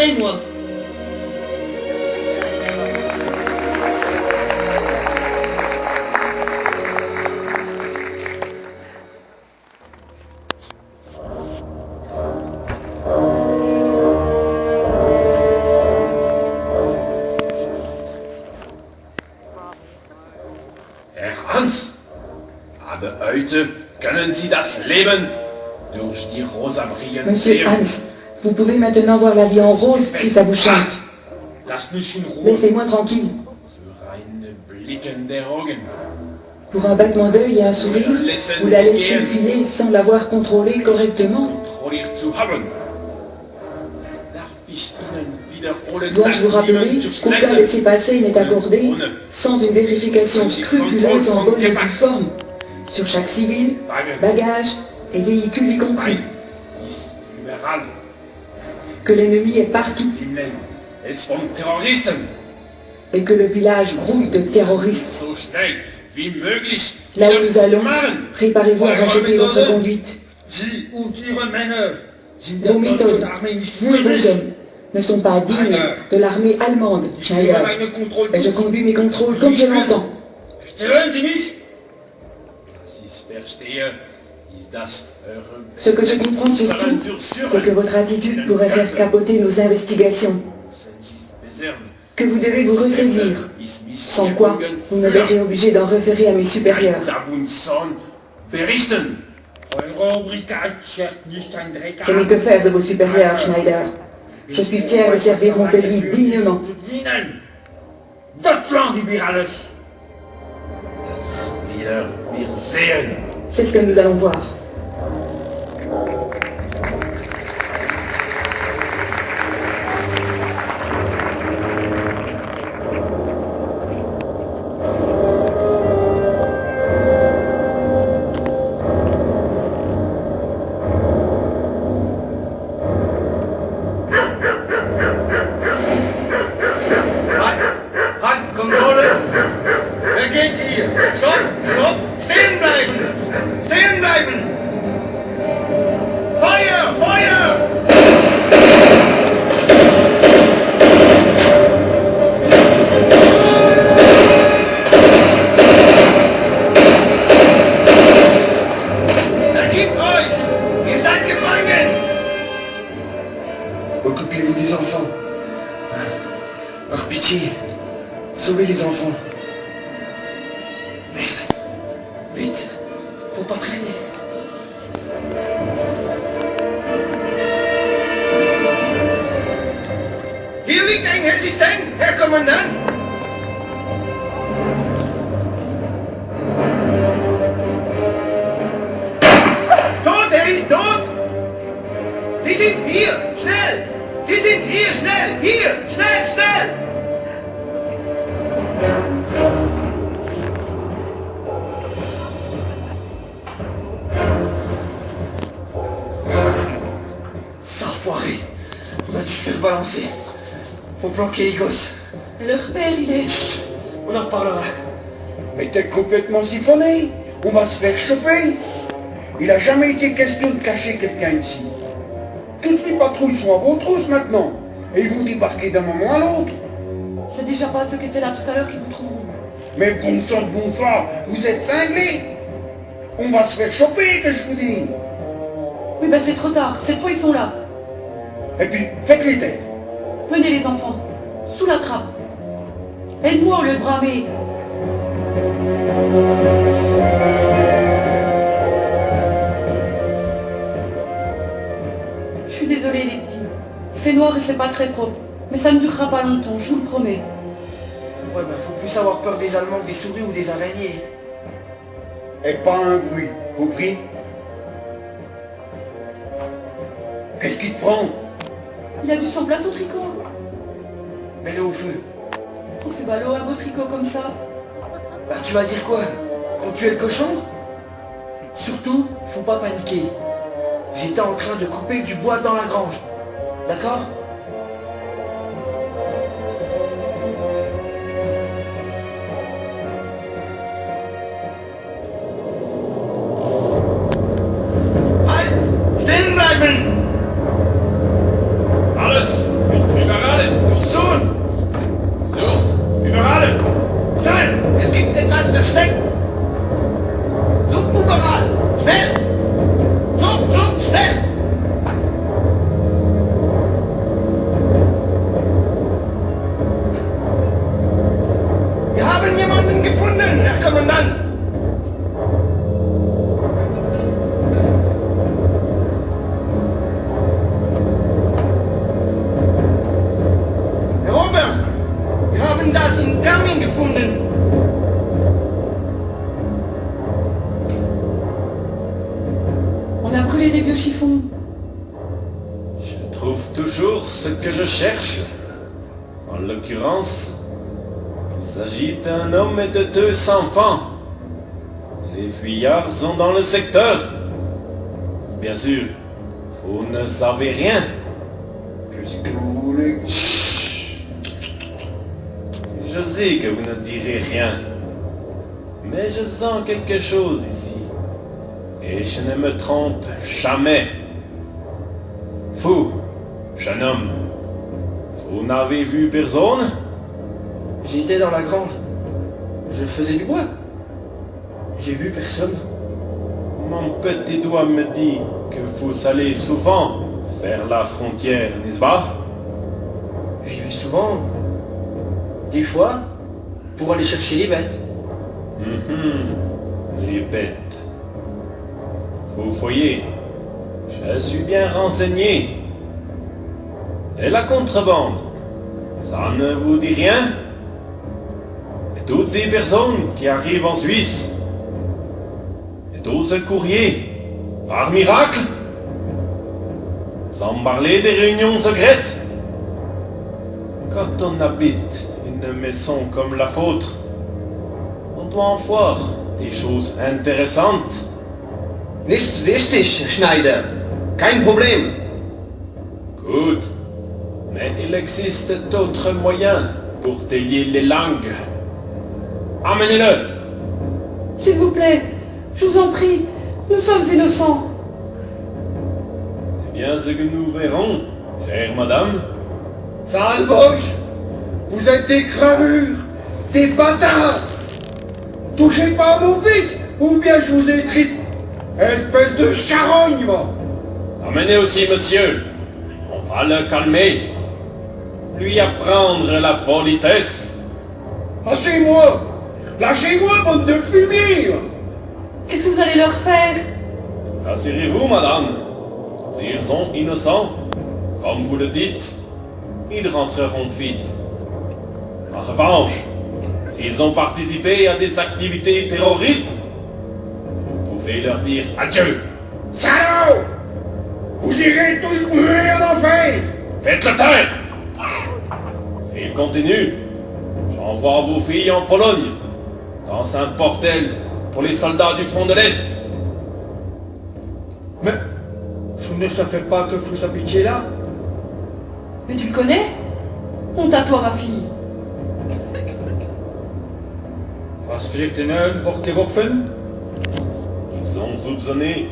vrai, moi. Herr Hans, aber heute können Sie das Leben durch die rosa Brillen Monsieur sehen. Hans, vous pouvez maintenant voir la vie en rose si ça vous chante. Lass mich in Ruhe. Laissez-moi tranquille. Für ein Blicken der Augen. Pour un battement d'œil et un sourire, vous la laissez filer sans l'avoir contrôlée correctement. Kontrolliert zu haben. Darf ich Ihnen wiederholen, Dois-je vous dass rappeler niemand qu'aucun durchlässt? laissez-passer n'est accordé sans une vérification scrupuleuse en bonne et due forme sur chaque civil, bagage et véhicule y compris. Ist überall. Que l'ennemi est partout Himmeln ist von Terroristen. et que le village grouille de terroristes. So schnell wie möglich Là où nous allons, machen. préparez-vous à racheter votre conduite. Sie und Ihre Männer sind Vos der méthodes, deutschen Armee nicht vous et vos würdig. hommes, ne sont pas dignes de l'armée allemande, Ich Schneider. führe meine Kontrolle Et je durch. conduis mes contrôles comme je l'entends. Hören Sie mich? Was ich verstehe, ist, dass eure Ce que je comprends surtout, c'est que votre attitude pourrait faire capoter nos investigations, que vous devez vous ressaisir, sans quoi vous me verrez obligé d'en référer à mes supérieurs. Davonson berichten. Eure Brigade schert nicht ein Dreck Je n'ai que faire de vos supérieurs, Schneider. Je suis fier de servir mon pays dignement. Ihnen. Deutschland über alles. Das wir sehen. C'est ce que nous allons voir. Halt, Kontrolle! Wer geht hier? Stopp, stopp! Stehen bleiben! Stehen bleiben! Feuer, Feuer! Ergebt euch! Ihr seid gefangen! Occupez-vous des enfants. Par pitié, sauvez les enfants. Merde. Vite, faut pas traîner. Hier liegt ein hessisches Tank, Herr Kommandant! Tot, er ist tot! Sie sind hier, schnell! Sie sind hier, schnell! Hier, schnell, schnell! Ça enfoiré. On a dû se faire balancer. Faut planquer les gosses. Leur père, il est... Chut, on en reparlera. Mais t'es complètement siphonné. On va se faire choper. Il a jamais été question de cacher quelqu'un ici. Toutes les patrouilles sont à vos trousses maintenant. Et ils vont débarquer d'un moment à l'autre. C'est déjà pas ceux qui étaient là tout à l'heure qui vous trouveront. Mais bon sang de bon sang, vous êtes cinglés. On va se faire choper, que je vous dis. Oui, bah c'est trop tard. Cette fois, ils sont là. Et puis, faites-les taire. Venez, les enfants. Sous la trappe. Aide-moi au lieu de bramer. Je suis désolée, les petits. Il fait noir et c'est pas très propre. Mais ça ne durera pas longtemps, je vous le promets. Ouais, bah faut plus avoir peur des Allemands que des souris ou des araignées. Et pas un bruit, compris? Qu'est-ce qui te prend? Il a du sang place au tricot. Mets-le au feu. Oh, c'est ballot, un beau tricot comme ça. Bah tu vas dire quoi? Qu'on tuait le cochon? Surtout, faut pas paniquer. J'étais en train de couper du bois dans la grange. D'accord? Halt! Stehen bleiben! Alles mit que je cherche. En l'occurrence, il s'agit d'un homme et de 2 enfants. Les fuyards sont dans le secteur. Bien sûr, vous ne savez rien. Qu'est-ce que vous voulez? Chut. Je sais que vous ne direz rien. Mais je sens quelque chose ici. Et je ne me trompe jamais. Vous, jeune homme, vous n'avez vu personne? J'étais dans la grange. Je faisais du bois. J'ai vu personne. Mon petit doigt me dit que vous allez souvent vers la frontière, n'est-ce pas? J'y vais souvent. Des fois, pour aller chercher les bêtes. Les bêtes. Vous voyez, je suis bien renseigné. Et la contrebande, ça ne vous dit rien? Et toutes ces personnes qui arrivent en Suisse? Et tous ces courriers, par miracle? Sans parler des réunions secrètes? Quand on habite une maison comme la vôtre, on doit en voir des choses intéressantes. Nichts wichtig, Schneider. Kein Problem. Good. Mais il existe d'autres moyens pour délier les langues. Amenez-le! S'il vous plaît, je vous en prie, nous sommes innocents. C'est bien ce que nous verrons, chère madame. Sale-boche, vous êtes des crevures, des bâtards. Touchez pas à mon fils, ou bien je vous étripe. Espèce de charogne, moi. Amenez aussi monsieur. On va le calmer. Lui apprendre la politesse. Lâchez-moi. Lâchez-moi, bande de fumier. Qu'est-ce que vous allez leur faire? Rassurez-vous, madame. S'ils sont innocents, comme vous le dites, ils rentreront vite. En revanche, s'ils ont participé à des activités terroristes, vous pouvez leur dire adieu. Salaud! Vous irez tous brûler en enfer. Faites-le taire! S'ils continuent, j'envoie vos filles en Pologne, dans un bordel pour les soldats du front de l'Est. Mais je ne savais pas que vous habitiez là. Mais tu le connais? Honte à toi, ma fille. Was fliegt ihnen vorgeworfen? Ils sont soupçonnés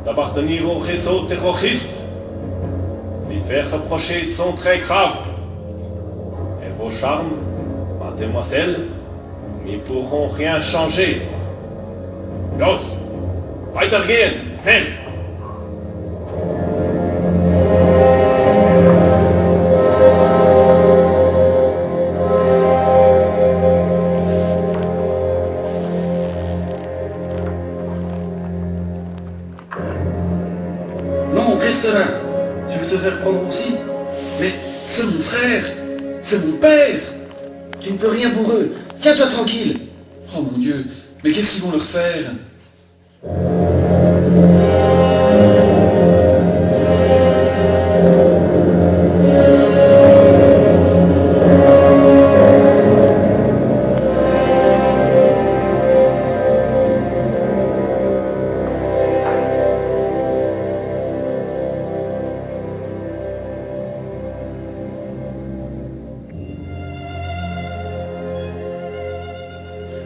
d'appartenir au réseau terroriste. Les faits reprochés sont très graves. Et vos charmes, mademoiselle, n'y pourront rien changer. Los, weitergehen, schnell! Non, reste là. Je vais te faire prendre aussi. Mais c'est mon frère. C'est mon père. Tu ne peux rien pour eux. Tiens-toi tranquille. Oh mon Dieu, mais qu'est-ce qu'ils vont leur faire?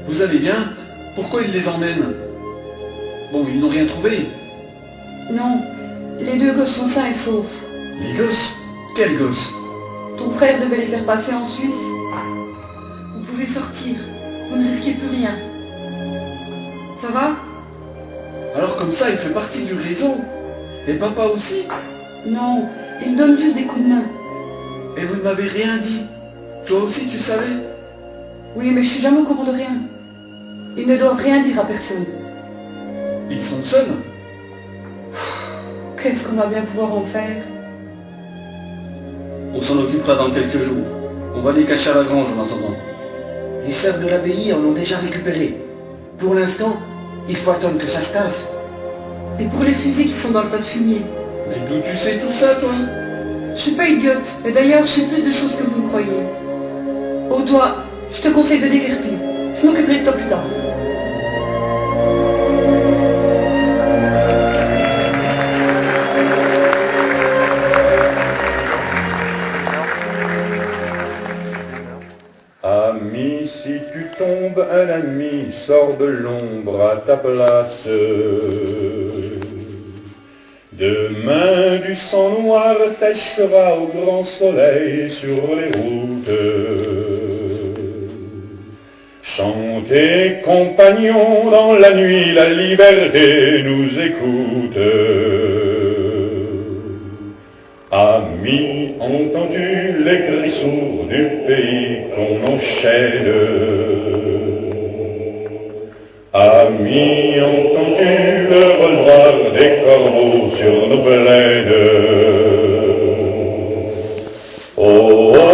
Vous allez bien? Pourquoi ils les emmènent? Bon, ils n'ont rien trouvé. Non, les 2 gosses sont sains et saufs. Les gosses? Quels gosses? Ton frère devait les faire passer en Suisse. Vous pouvez sortir. Vous ne risquez plus rien. Ça va? Alors comme ça, il fait partie du réseau. Et papa aussi? Non, ils donnent juste des coups de main. Et vous ne m'avez rien dit? Toi aussi, tu savais? Oui, mais je suis jamais au courant de rien. Ils ne doivent rien dire à personne. Ils sont seuls? Qu'est-ce qu'on va bien pouvoir en faire? On s'en occupera dans quelques jours. On va les cacher à la grange en attendant. Les sœurs de l'abbaye en ont déjà récupéré. Pour l'instant, il faut attendre que ça se tasse. Et pour les fusils qui sont dans le tas de fumier? Mais d'où tu sais tout ça, toi? Je suis pas idiote, et d'ailleurs, je sais plus de choses que vous me croyez. Oh toi, je te conseille de déguerpir. Je m'occuperai de toi plus tard. Ami, si tu tombes, un ami sort de l'ombre à ta place. Demain, du sang noir séchera au grand soleil sur les routes. Chantez, compagnons, dans la nuit, la liberté nous écoute. Amis, entends-tu les cris sourds du pays qu'on enchaîne? Amis, entends-tu le vol noir des corbeaux sur nos plaines? Oh, oh,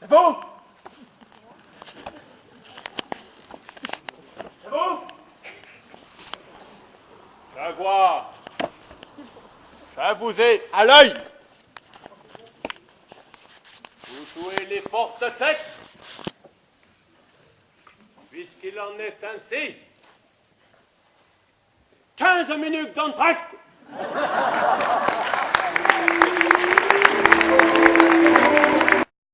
C'est bon? C'est bon? Jaguar, je vous ai à l'œil. Vous jouez les fortes têtes. Puisqu'il en est ainsi, 15 minutes d'entracte.